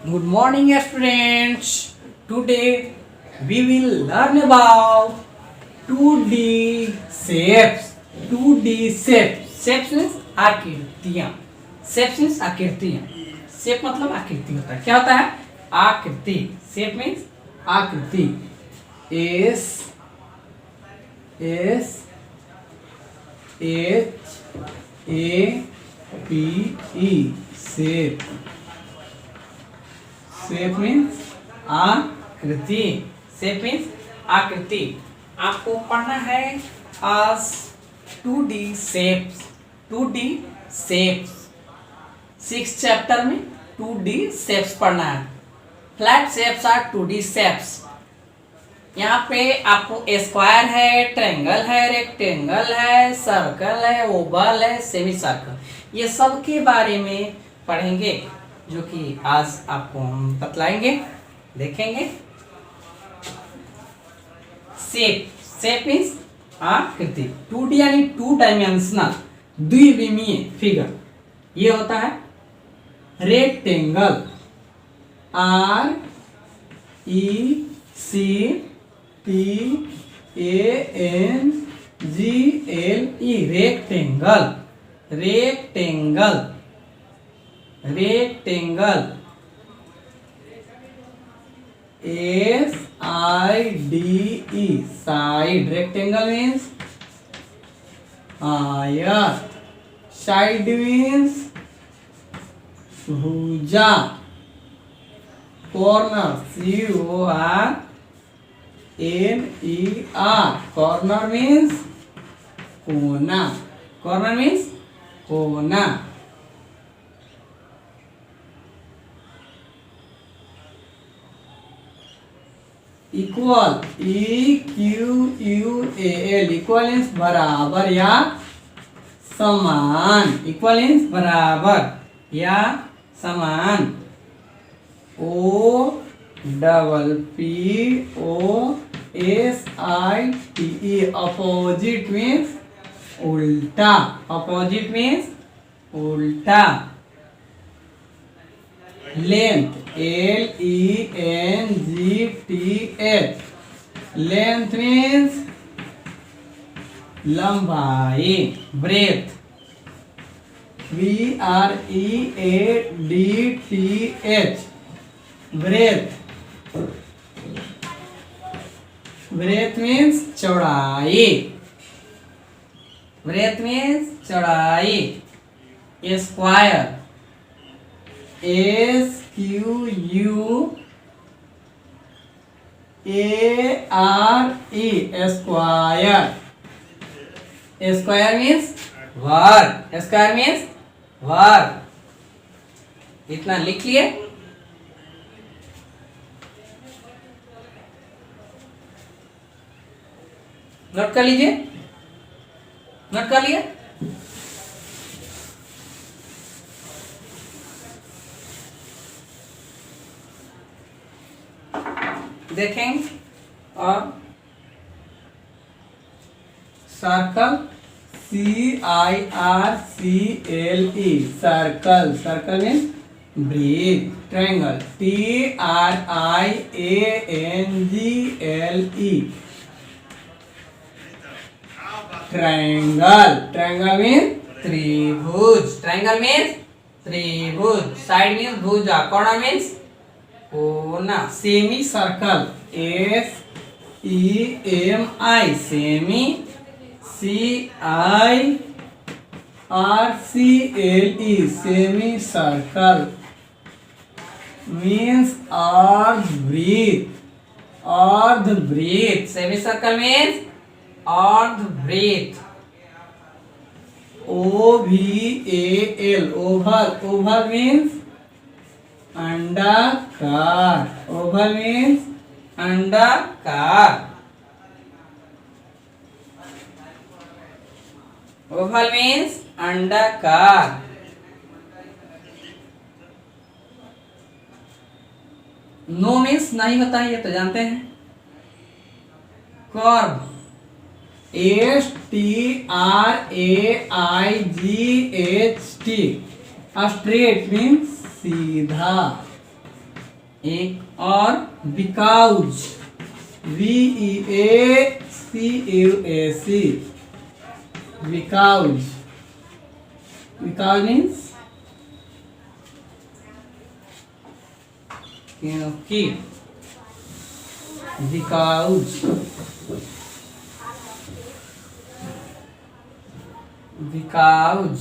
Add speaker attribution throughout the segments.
Speaker 1: Good morning, students. Today we will learn about 2D shapes. 2D shapes. Shapes means आकृतियाँ. Shapes means आकृतियाँ. Shape मतलब आकृति होता है. क्या होता है? आकृति. Shape means आकृति. S H A P E shape. Shape means आकृति. शेप मीन्स आकृति. आपको पढ़ना है आज 2D shapes. 2D shapes 6 chapter में 2D शेप्स पढ़ना है. Flat shapes are 2D shapes. यहाँ पे आपको स्क्वायर है, ट्रायंगल है, रेक्टेंगल है, सर्कल है, ओवल है, सेमी सर्कल, ये सब के बारे में पढ़ेंगे, जो कि आज आपको हम बतलाएंगे, देखेंगे. शेप. शेप मीन्स आकृति. 2D यानी 2 डायमेंशनल, द्विविमीय फिगर. ये होता है rectangle. RECTANGLE. Rectangle. Rectangle. Rectangle. SIDE side. Rectangle means आयत. साइड मीन्स भुजा. Corner CORNER. कॉर्नर मीन्स कोना. कॉर्नर मीन्स कोना. Equal EQUAL. इक्वल मीन्स बराबर या समान. इक्वल मीन्स बराबर या समान. OPPOSITE. अपोजिट मीन्स उल्टा. अपोजिट मीन्स उल्टा. Length LENGTH. लेंथ मीन्स लंबाई. Breath BREADTH. Breath. Breath means चौड़ाई. ब्रेथ मीन्स चौड़ाई. Square SQUARE. Square. Square means वर्ग. स्क्वायर मीन्स वर्ग. इतना लिख लिए. नोट कर लीजिए. नोट कर लिए. देखेंगे. और circle CIRCLE. Circle. Circle means breadth. Triangle TRIANGLE. Triangle. Triangle means त्रिभुज. ट्रायंगल मीन्स त्रिभुज. साइड मीन्स भुजा. कॉर्नर मीन्स कोना. Semi circle SEMI. Semi CIRCLE. Semi circle means अर्ध ब्रेथ. अर्ध ब्रेथ. सेमी सर्कल मीन्स अर्ध breadth. OVAL. Oval. Oval means अंडाकार. Oval means अंडाकार. Oval means अंडाकार. नो मीन्स नहीं होता है, ये तो जानते हैं. Curve STRAIGHT. स्ट्रेट मीन्स सीधा. एक और because, VEACUAC, because, because means क्योंकि, because, because,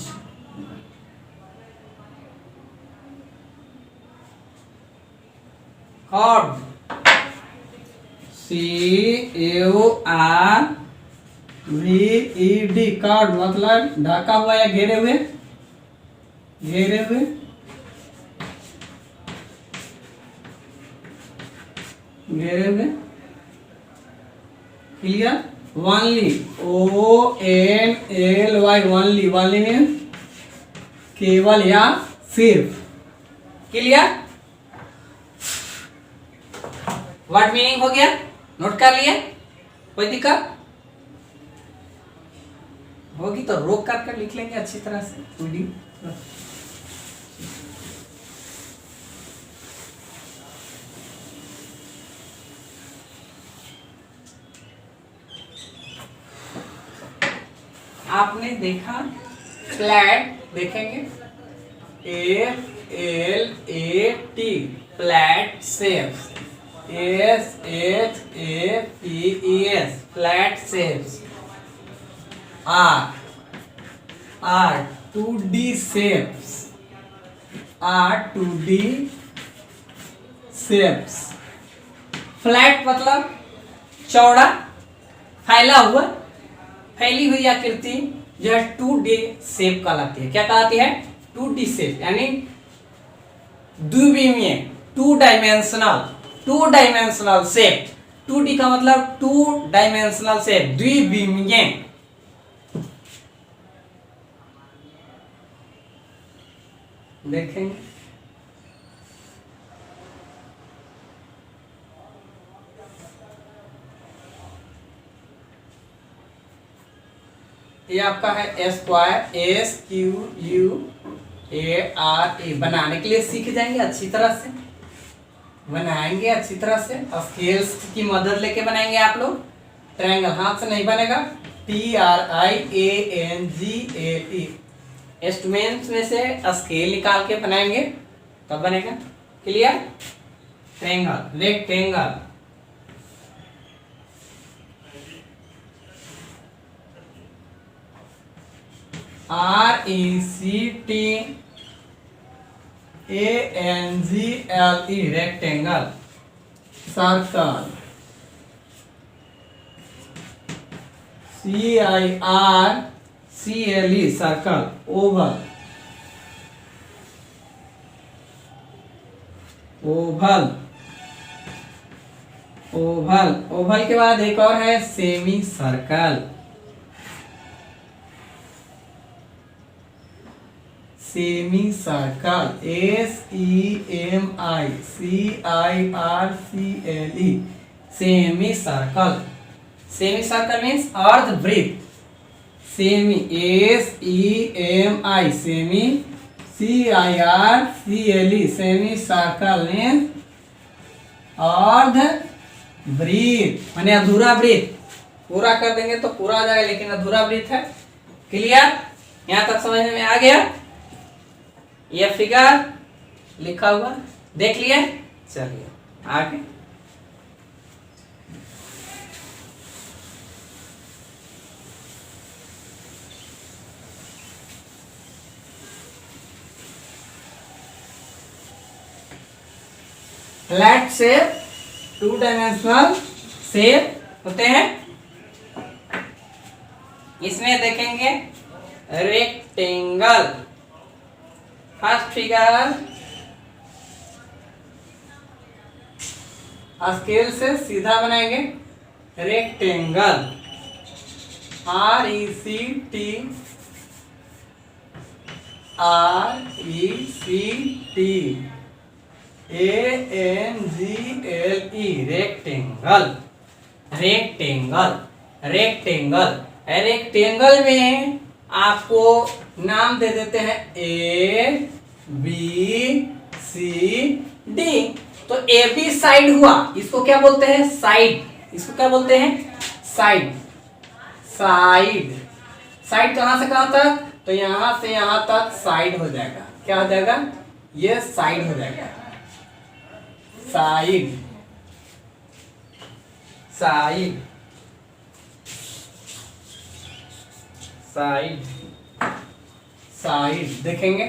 Speaker 1: covered, CURVED, covered मतलब ढका हुआ या घेरे हुए, घेरे हुए, घेरे हुए, clear. Only, ONLY, only, only means केवल या सिर्फ, क्लियर। वर्ड मीनिंग हो गया, नोट कर लिए, कोई दिक्कत होगी तो रोक कर लिख लेंगे अच्छी तरह से वीडियो। आपने देखा फ्लैट, देखेंगे FLAT, flat shapes, SHAPES, flat shapes, R 2D shapes, R 2D shapes. Flat मतलब चौड़ा, फैला हुआ, फैली हुई आकृति जो है 2D शेप कहलाती है। क्या कहलाती है? 2D शेप, यानी द्विविमीय, 2 डायमेंशनल शेप। 2D का मतलब 2 डायमेंशनल शेप, द्विविमीय। देखेंगे ये आपका है स्क्वायर, SQUARE, बनाने के लिए सीख जाएंगे अच्छी तरह से, बनाएंगे अच्छी तरह से, स्केल्स की मदद लेके बनाएंगे आप लोग। ट्रायंगल हाथ से नहीं बनेगा, TRIANGLE, इंस्ट्रूमेंट्स में से स्केल निकाल के बनाएंगे तब बनेगा, clear. Triangle, rectangle, RECTANGLE, rectangle. Circle, CIRCLE, circle. Oval, Oval, Oval, Oval के बाद एक और है semi circle, semi circle, SEMICIRCLE, semi circle. Semi circle means अर्ध वृत्त, semi, SEMI, semi, CIRCLE, semi circle means अर्ध वृत्त, माने अधूरा वृत्त। पूरा कर देंगे तो पूरा आ जाएगा, लेकिन अधूरा वृत्त है, क्लियर। यहां तक समझ में आ गया? ये फिगर लिखा हुआ देख लिए, चलिए आगे। फ्लैट शेप, 2 डायमेंशनल शेप होते हैं। इसमें देखेंगे रेक्टेंगल, फर्स्ट फिगर स्केल से सीधा बनाएंगे, rectangle, RECTANGLE, rectangle, rectangle, rectangle. Rectangle में आपको नाम दे देते हैं ABCD, तो ए बी साइड हुआ, इसको क्या बोलते हैं? साइड। इसको क्या बोलते हैं? साइड। साइड। साइड कहां से कहां तक? तो यहां से यहां तक साइड हो जाएगा। क्या हो जाएगा? ये साइड हो जाएगा। साइड। साइड। साइड। साइड देखेंगे,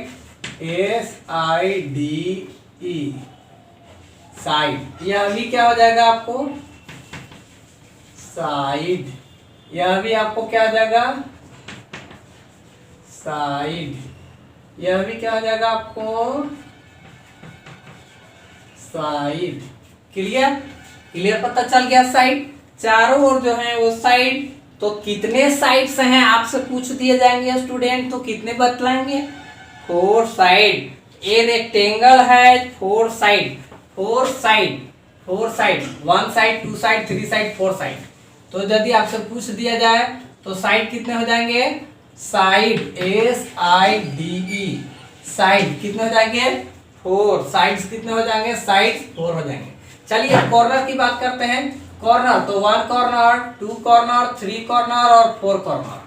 Speaker 1: SIDE, साइड। यह भी क्या हो जाएगा आपको? साइड। यह भी आपको क्या हो जाएगा? साइड। यह भी क्या हो जाएगा आपको? साइड। क्लियर? क्लियर, पता चल गया। साइड चारों ओर जो है वो साइड। तो कितने साइड्स हैं आपसे पूछ दिए जाएंगे स्टूडेंट, तो कितने बतलाएंगे? 4 साइड। ए रेक्टेंगल है, 4 side. 4 side. 4 side, 1 side, 2 side, 3 side, 4 side. तो यदि आपसे पूछ दिया जाए तो साइड कितने हो जाएंगे? साइड, SIDE, साइड कितने हो जाएंगे? 4। साइड्स कितने हो जाएंगे? साइड्स 4 हो जाएंगे। चलिए कॉर्नर की बात करते हैं। कॉर्नर तो 1 कॉर्नर, 2 कॉर्नर, 3 कॉर्नर और 4 कॉर्नर।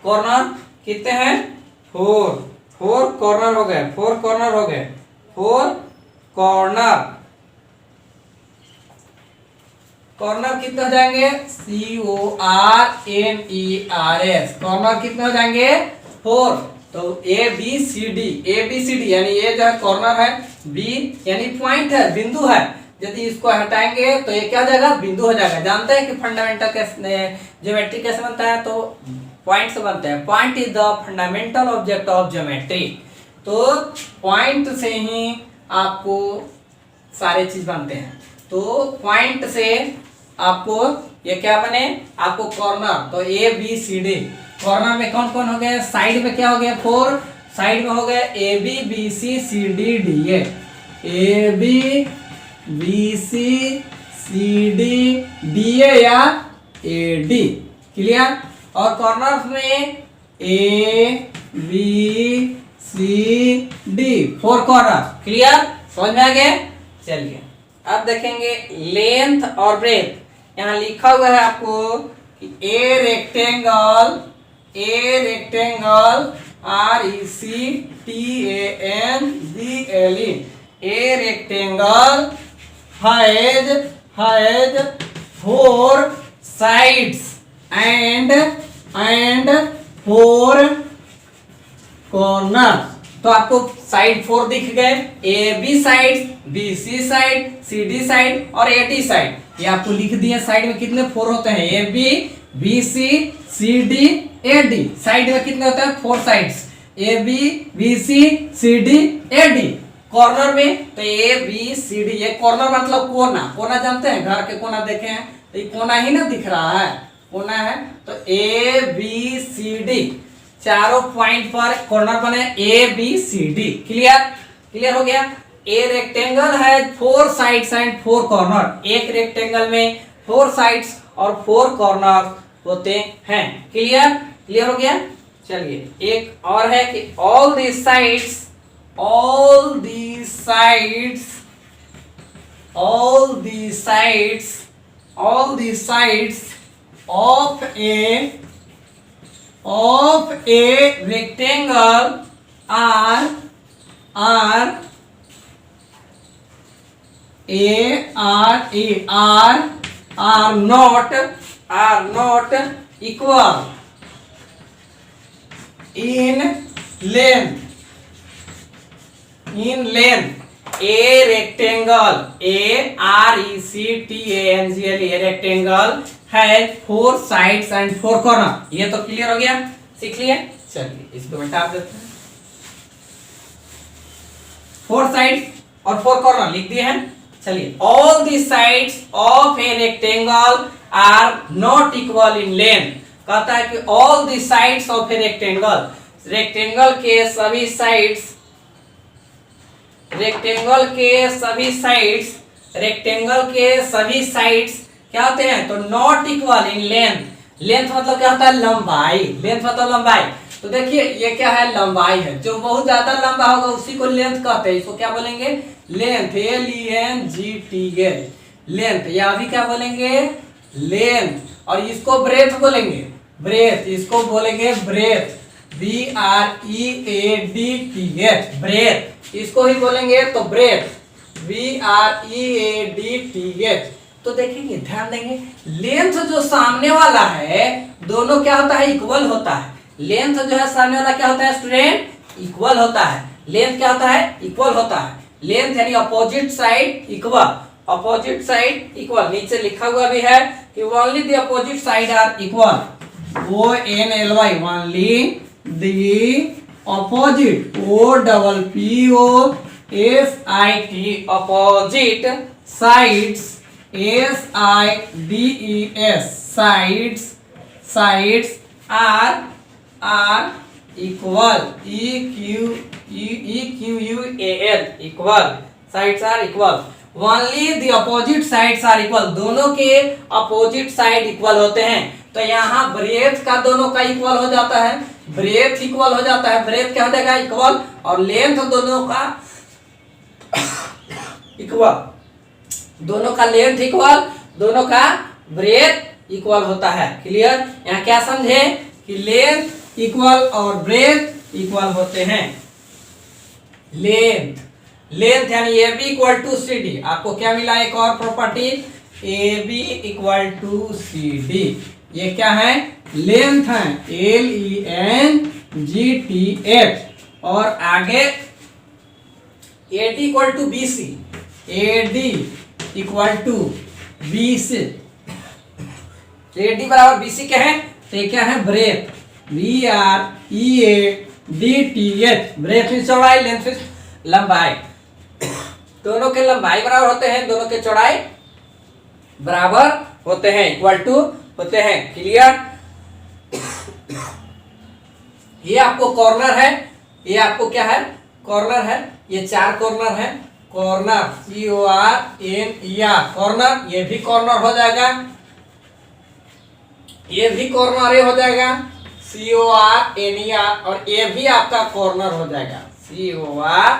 Speaker 1: कॉर्नर कितने हैं? 4। 4 कॉर्नर हो गए। 4 कॉर्नर हो गए। 4 कॉर्नर। कॉर्नर कितने हो जाएंगे? CORNERS। कॉर्नर कितने हो जाएंगे? 4। तो ABCD, ABCD यानी ये जो है कॉर्नर है, B यानी पॉइंट है, बिंदु है। यदि इसको हटाएंगे तो ये क्या हो जाएगा? बिंदु हो जाएगा। जानते हैं कि फंडामेंटल कैसे, ज्योमेट्री कैसे बनता है? तो पॉइंट से बनता है। Point is the fundamental object of geometry. तो पॉइंट से ही आपको सारे चीज बनते हैं। तो पॉइंट से आपको ये क्या बने? आपको कॉर्नर। तो ABCD। कॉर्नर में कौन कौन हो गए? साइड में क्या हो गया? 4। साइड में हो गए AB BC CD DA। AB BC CD DA या AD। क्लियर? और कॉर्नर में ABCD 4 कॉर्नर। क्लियर? समझ में आ गया? चलिए अब देखेंगे लेंथ और ब्रेथ। यहां लिखा हुआ है आपको कि a rectangle RECTANGLE, a rectangle has 4 sides and 4 corners। तो आपको साइड 4 दिख गए। AB side, BC side, CD side और AD साइड। ये आपको लिख दिए। साइड में कितने 4 होते हैं? AB BC CD AD। Side में कितने होते हैं? 4 sides, AB BC CD AD। Corner में तो ABCD, ये कॉर्नर मतलब कोना। कोना जानते हैं? घर के कोना देखे हैं तो ये कोना ही ना दिख रहा है, कोना है। तो ABCD चारों पॉइंट पर कॉर्नर बने ABCD। क्लियर? क्लियर हो गया। ए रेक्टेंगल है 4 साइड्स एंड 4 कॉर्नर। एक रेक्टेंगल में 4 साइड्स और 4 कॉर्नर होते हैं। क्लियर? क्लियर हो गया। चलिए एक और है कि all the sides of a rectangle are not equal in length। A rectangle, A rectangle has 4 sides and 4 corner। ये तो क्लियर हो गया, सीख लिए। चलिए इसको मिटा देते हैं। 4 साइड्स और 4 कॉर्नर लिख दिए हैं। चलिए all the sides of a rectangle are not equal in length। कहता है कि all the sides of a rectangle, rectangle के सभी साइड्स, रेक्टेंगल के सभी साइड्स क्या होते हैं? तो not equal in length. Length मतलब क्या होता है? लंबाई। लेंथ मतलब लंबाई। तो देखिए ये क्या है, लंबाई है। जो बहुत ज्यादा लंबा होगा उसी को लेंथ कहते हैं। इसको क्या बोलेंगे, लेंथ, LENGTH, लेंथ। या भी क्या बोलेंगे, लेंथ। और इसको ब्रेथ बोलेंगे, ब्रेथ। इसको बोलेंगे ब्रेथ, BREADTH, ब्रेथ। इसको ही बोलेंगे तो ब्रेथ, BREADTH। तो देखेंगे, ध्यान देंगे, लेंथ जो सामने वाला है दोनों क्या होता है, इक्वल होता है। लेंथ जो है सामने वाला क्या होता है स्टूडेंट, इक्वल होता है। लेंथ क्या होता है, इक्वल होता है। लेंथ यानी opposite side equal, opposite side equal. नीचे लिखा हुआ भी है कि only the opposite side are equal, ONLY, only the opposite, OPPOSIT, opposite sides, SIDES, sides, sides are equal, EQUAL, equal, sides are equal. Only the opposite sides are equal, दोनों के opposite side equal होते हैं। तो यहाँ breath का दोनों का equal हो जाता है, ब्रेथ इक्वल हो जाता है, ब्रेथ क्या हो जाएगा, इक्वल। और लेंथ दोनों का इक्वल, दोनों का लेंथ इक्वल, दोनों का ब्रेथ इक्वल होता है। क्लियर। यहाँ क्या समझे कि लेंथ इक्वल और ब्रेथ इक्वल होते हैं। लेंथ, लेंथ यानी AB इक्वल टू CD। आपको क्या मिला, एक और property, AB equal to CD। ये क्या है, लेंथ है, LENGTH। और आगे AD equal to BC, AD equal to BC, AD बराबर BC क्या है, तो ये क्या है, ब्रेथ, BREADTH, ब्रेथ में चौड़ाई, लेंथ में लंबाई। दोनों के लंबाई बराबर होते हैं, दोनों के चौड़ाई बराबर होते हैं, इक्वल टू होते हैं। क्लियर। ये आपको कॉर्नर है, ये आपको क्या है, कॉर्नर है। ये चार कॉर्नर है, कॉर्नर, CORNER, कॉर्नर। ये भी कॉर्नर हो जाएगा, ये भी कॉर्नर हो जाएगा, CORNER। और ये भी आपका कॉर्नर हो जाएगा, CORNER,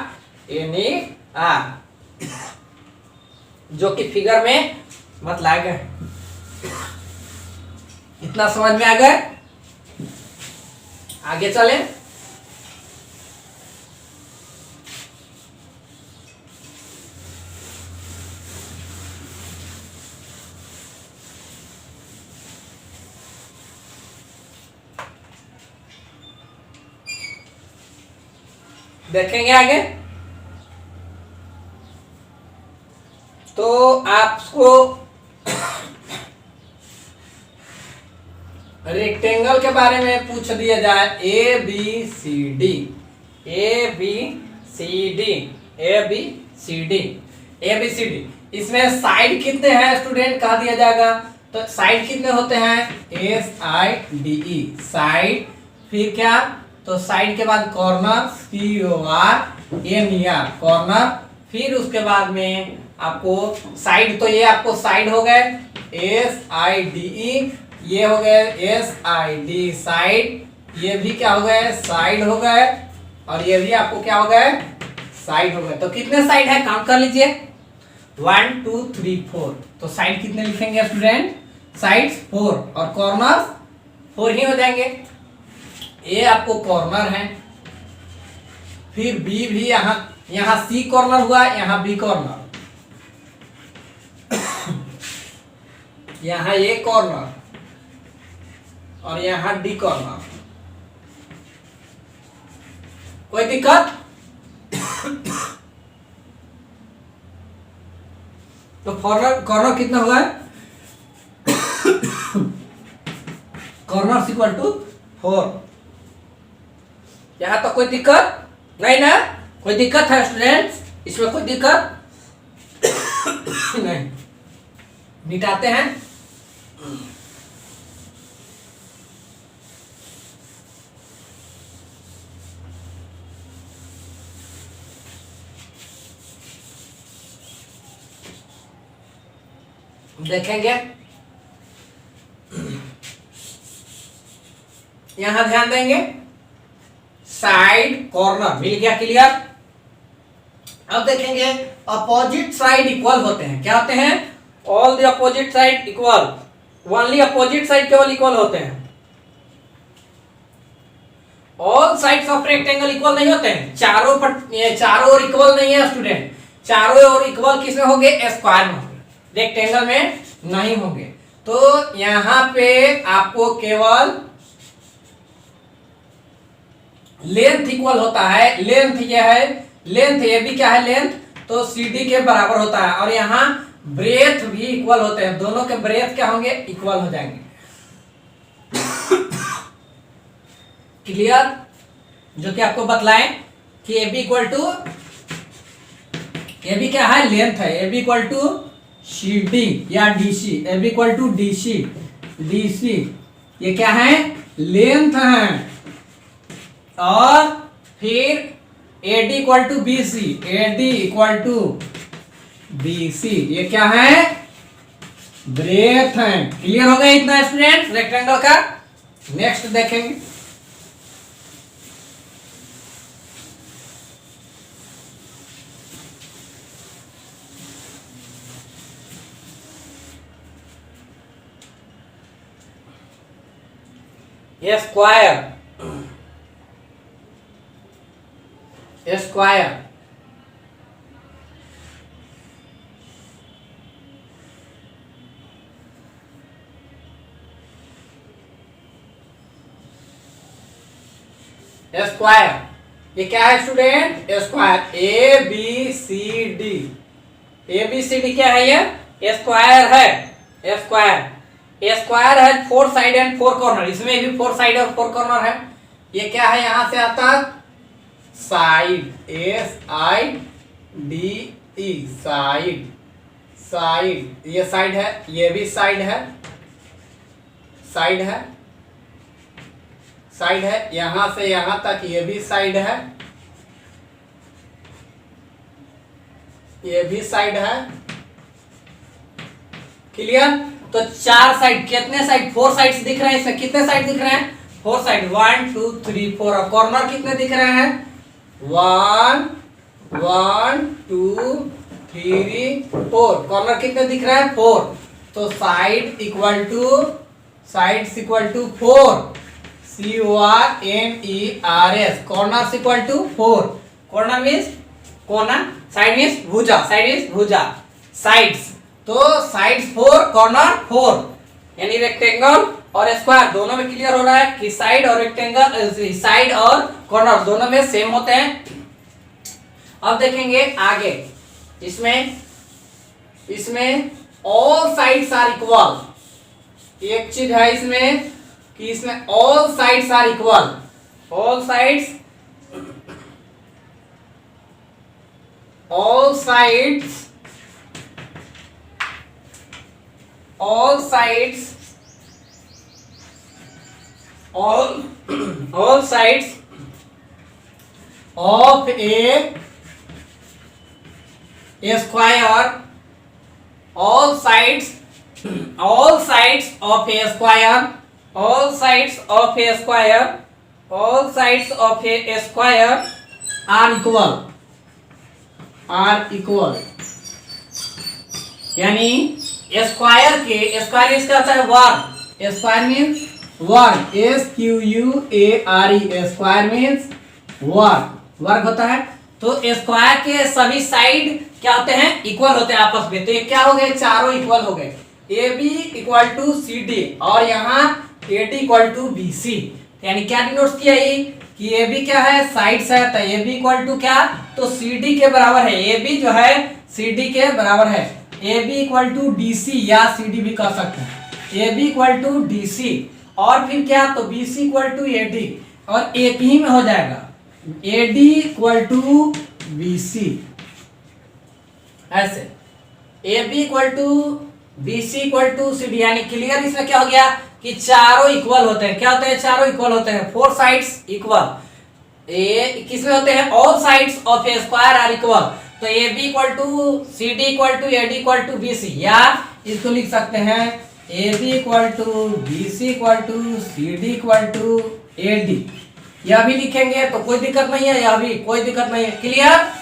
Speaker 1: जो कि फिगर में बतलाया गया है। इतना समझ में आ गया। आगे चले। देखेंगे आगे। तो आपको रेक्टेंगल के बारे में पूछ दिया जाए, ABCD, ABCD, ABCD, ABCD। इसमें साइड कितने हैं स्टूडेंट कहा दिया जाएगा, तो साइड कितने होते हैं, SIDE, साइड। फिर क्या, तो साइड के बाद कॉर्नर, CORNER, कॉर्नर। फिर उसके बाद में आपको साइड, तो ये आपको साइड हो गए, SIDE। ये हो गए SID, साइड। ये भी क्या हो गए, साइड हो गए। और ये भी आपको क्या हो गए, साइड हो गए। तो कितने साइड है, काउंट कर लीजिए, 1 2 3 4। तो साइड कितने लिखेंगे स्टूडेंट, साइड्स 4, और कॉर्नर्स 4 ही हो जाएंगे। ये आपको कॉर्नर है। फिर B भी, यहाँ C कॉर्नर हुआ, यहाँ B कॉर्नर, यहाँ A कॉर्नर, और यहाँ D कॉर्नर। कोई दिक्कत? तो कॉर्नर कितना हुआ है, कॉर्नर इक्वल टू 4। यहाँ तो कोई दिक्कत नहीं ना, कोई दिक्कत है स्टूडेंट्स, इसमें कोई दिक्कत नहीं। मिटाते हैं। देखेंगे, यहां ध्यान देंगे। साइड कॉर्नर मिल गया, क्लियर। अब देखेंगे अपोजिट साइड इक्वल होते हैं, क्या होते हैं, all the opposite side equal, only opposite side केवल इक्वल होते हैं, all sides of rectangle equal नहीं होते हैं, चारों ओर इक्वल नहीं है स्टूडेंट, चारों ओर इक्वल किसमें होंगे, स्क्वायर में होंगे, रेक्टेंगल में नहीं होंगे। तो यहां पे आपको केवल लेंथ इक्वल होता है, लेंथ ये है, लेंथ ये भी क्या है, लेंथ तो CD के बराबर होता है, और यहाँ ब्रेथ भी इक्वल होते हैं, दोनों के ब्रेथ क्या होंगे, इक्वल हो जाएंगे, क्लियर। जो कि आपको बतलाएं कि AB इक्वल टू, AB क्या है, लेंथ है, AB इक्वल टू CD या DC, AB equal to DC ये क्या है, लेंथ है, और फिर AD equal to BC, AD equal to BC ये क्या है, ब्रेथ है, क्लियर हो गया इतना स्टूडेंट रेक्टेंगल का। नेक्स्ट देखेंगे, स्क्वायर, स्क्वायर स्क्वायर ये क्या है स्टूडेंट, स्क्वायर ABCD, ABCD क्या है, ये स्क्वायर है, स्क्वायर है, 4 साइड एंड 4 कॉर्नर, इसमें भी 4 साइड और 4 कॉर्नर है। ये क्या है, यहां से आता साइड, SIDE साइड, साइड ये साइड है, ये भी साइड है, साइड है, साइड है, यहां से यहां तक ये भी साइड है, ये भी साइड है, क्लियर। तो 4 साइड, कितने साइड, 4 साइड्स दिख रहे हैं, इसमें कितने साइड दिख रहे हैं, 4 साइड, 1 2 3 4, और कॉर्नर कितने दिख रहे हैं, 1 1 2 3 4, कॉर्नर कितने दिख रहे हैं, 4। तो side equal to, sides equal to 4, CORNERS, corner equal to 4, corner means कोना, साइड मीन्स भुजा, साइड मीन्स भुजा, साइड्स, तो साइड्स 4 कॉर्नर 4, यानी रेक्टेंगल और स्क्वायर दोनों में क्लियर हो रहा है कि साइड और रेक्टेंगल, साइड और कॉर्नर दोनों में सेम होते हैं। अब देखेंगे आगे, इसमें ऑल साइड्स आर इक्वल, एक चीज है इसमें कि इसमें all sides are equal, all sides, all sides, all sides, all sides of a square, all sides of a square, all sides of a square, all sides of a square are equal, यानी square के, square इसका आता है वर्ग, square means वर्ग, SQUARE, square means वर्ग, वर्ग होता है। तो स्क्वायर के सभी साइड क्या होते हैं, इक्वल होते हैं आपस में, तो ये क्या हो गए, चारों इक्वल हो गए, AB इक्वल टू CD और यहाँ AD इक्वल टू BC, यानी क्या डिनोट किया ये कि AB क्या है, साइड्स है, तो AB इक्वल टू क्या, तो CD के बराबर है, AB जो है CD के बराबर है, AB इक्वल टू DC या CD भी कह सकते हैं, AB इक्वल टू DC, और फिर क्या, तो BC इक्वल टू AD, और एक ही में हो जाएगा, AD इक्वल टू BC, ऐसे AB equal to BC equal to CD, यानी क्लियर। इसमें क्या हो गया कि चारों इक्वल होते हैं, क्या होते हैं, चारों इक्वल होते हैं, 4 साइड्स इक्वल, किसमें होते हैं, all sides of a square are equal, तो AB equal to CD equal to AD equal to BC, या इसको लिख सकते हैं AB equal to BC equal to CD equal to AD, यह भी लिखेंगे तो कोई दिक्कत नहीं है, यह भी कोई दिक्कत नहीं है। क्लियर,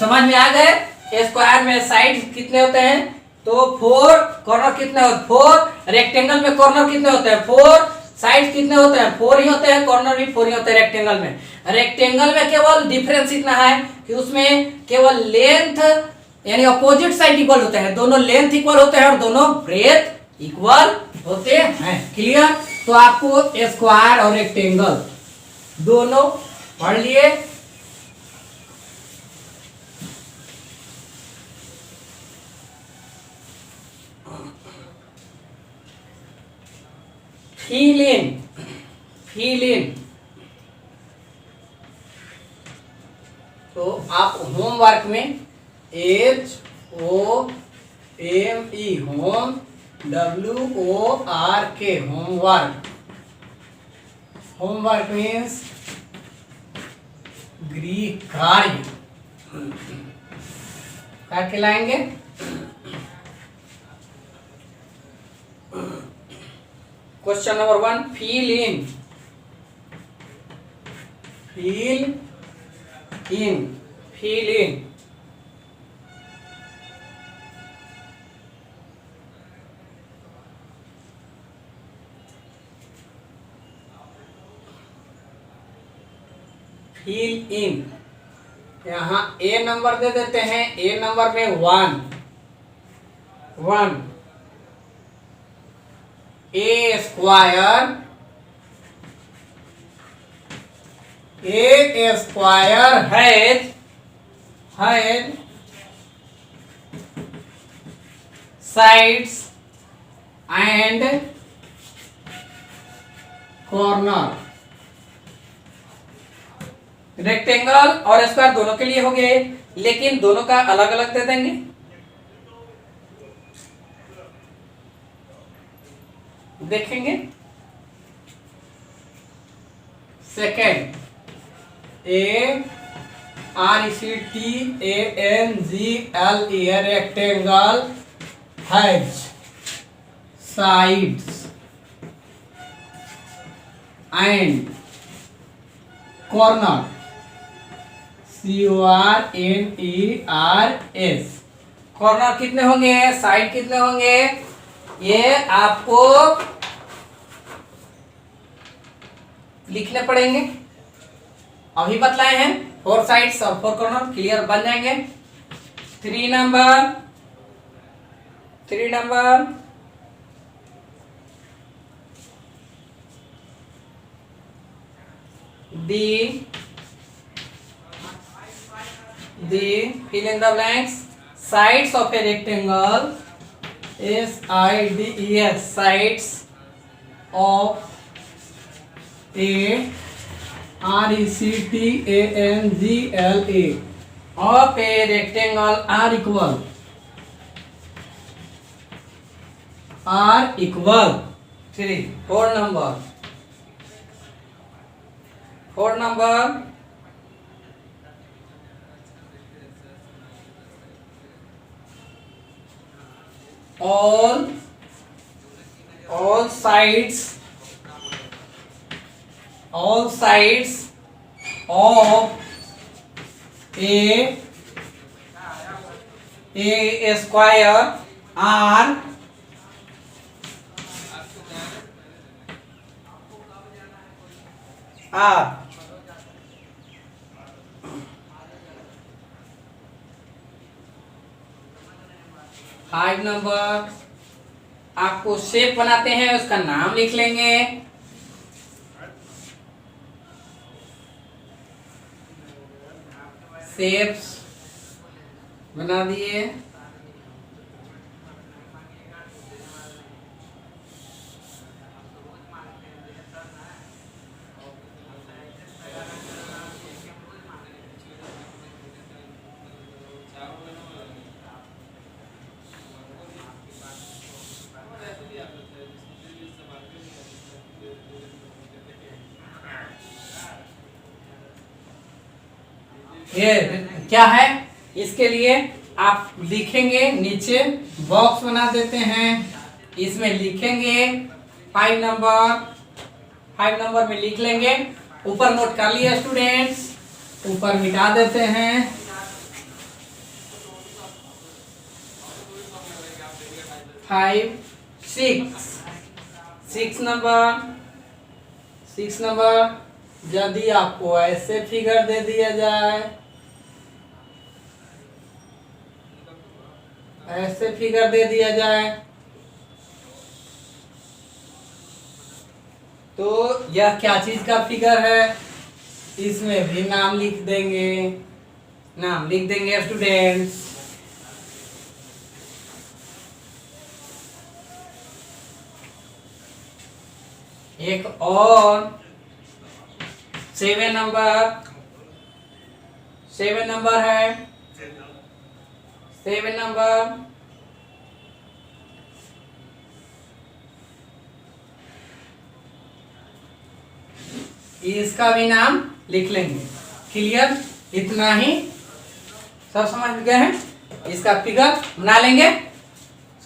Speaker 1: समझ में आ गए। स्क्वायर में साइड कितने होते हैं, तो 4, कॉर्नर कितने होते हैं 4, रेक्टेंगल में कॉर्नर कितने होते हैं 4, साइड कितने होते हैं 4 ही होते हैं, कॉर्नर भी 4 ही होते हैं रेक्टेंगल में। रेक्टेंगल में केवल डिफरेंस इतना है कि उसमें केवल लेंथ यानी अपोजिट साइड इक्वल होते हैं, दोनों लेंथ इक्वल होते हैं और दोनों ब्रेथ इक्वल होते हैं। क्लियर, तो आपको स्क्वायर और रेक्टेंगल दोनों पढ़ लिए। फिल इन तो आप होमवर्क में HOME home WORK homework, homework means गृह कार्य क्या कहलाएंगे। Question number 1, fill in fill in यहाँ ए नंबर दे देते हैं, ए नंबर में 1 a square has sides and corner। Rectangle और स्क्वायर दोनों के लिए हो गए, लेकिन दोनों का अलग अलग दे देंगे। देखेंगे second, RECTANGLE rectangle has sides and corner CORNERS। Corner कितने होंगे, साइड कितने होंगे, ये आपको लिखने पड़ेंगे, अभी बतलाए हैं। 4 साइड्स और 4 कॉर्नर क्लियर बन जाएंगे। 3 number the fill in the blanks sides of a rectangle SIDES sides of a RECTANGLE of a rectangle are equal 3। 4 number all sides of a square are 5 number आपको shape बनाते हैं, उसका नाम लिख लेंगे। Shapes बना दिए। ये क्या है, इसके लिए आप लिखेंगे, नीचे बॉक्स बना देते हैं, इसमें लिखेंगे 5 नंबर में लिख लेंगे ऊपर नोट कर लिया स्टूडेंट्स, ऊपर मिटा देते हैं। 5 6 नंबर यदि आपको ऐसे फिगर दे दिया जाए, ऐसे फिगर दे दिया जाए तो यह क्या चीज का फिगर है, इसमें भी नाम लिख देंगे, नाम लिख देंगे स्टूडेंट्स। एक और 7 नंबर है, 7 नंबर इसका भी नाम लिख लेंगे। क्लियर, इतना ही सब समझ गए हैं, इसका फिगर बना लेंगे,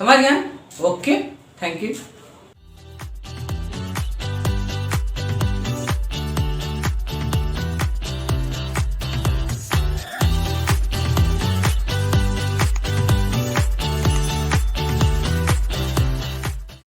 Speaker 1: समझ गए? Okay, thank you.